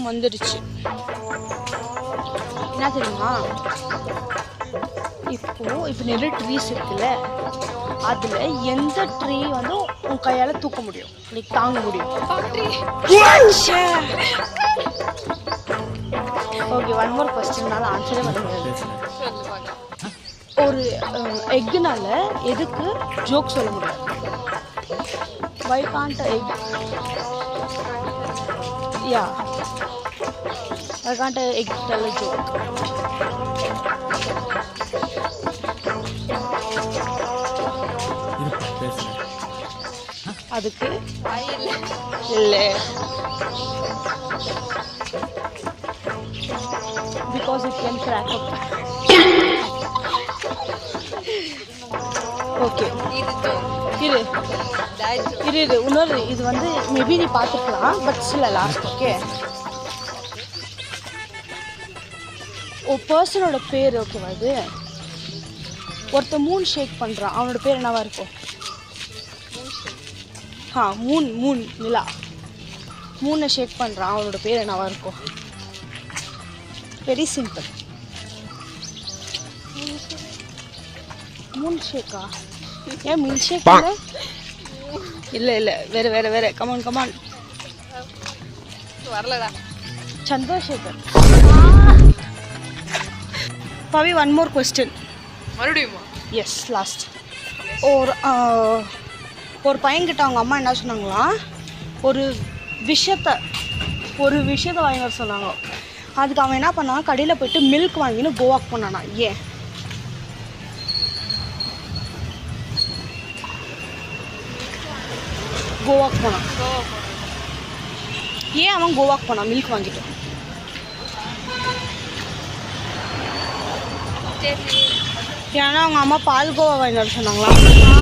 வந்துடுச்சு. என்ன தெரியுமா, இப்போ நிறைய ட்ரீஸ் இருக்குல்ல, அதில் எந்த ட்ரீ வந்து உன் கையால் தூக்க முடியும், லைக் தாங்க முடியும்? ஓகே, ஒன் மோர் கொஸ்டின்னால ஆன்சரே பண்ண முடியாது. ஒரு எக்குனால எதுக்கு ஜோக் சொல்ல முடியாது? Why can't egg? Yeah. Why can't egg tell a joke? அதுக்கு இல்ல. Because it can crack up. Okay, இரு இன்னொரு இது வந்து மேபி நீ பார்த்துக்கலாம், பட் ஸ்டில் லாஸ்ட். ஓகே, ஒரு பர்சனோட பேர் ஓகேவா? இது ஒருத்தர் மூன் ஷேக் பண்ணுறான், அவனோட பேர் என்னவா இருக்கும்? மூன் நிலா. மூனை ஷேக் பண்ணுறான், அவனோட பேர் என்னவா இருக்கும்? Very simple. மூன் ஷேக்கா? ஏன் மில்க் ஷேக் இல்லை வேற கமான் வரலடா. Chandrasekhar. Pavi, one more question. மறுபடியும்? Yes, last. ஒரு பையன்கிட்ட அவங்க அம்மா என்ன சொன்னாங்களா, ஒரு விஷயத்தை வாங்கி வர சொன்னாங்க. அதுக்கு அவன் என்ன பண்ணான், கடையில் போயிட்டு மில்க் வாங்கின்னு கோவாக் பண்ணானா. ஏன்? கோவாக் போனான். ஏன் அவன் கோவாக் போனான் மில்க் வாங்கிட்டு? ஏன்னா அவங்க அம்மா பால் கோவா வாங்கி வர சொன்னாங்களா.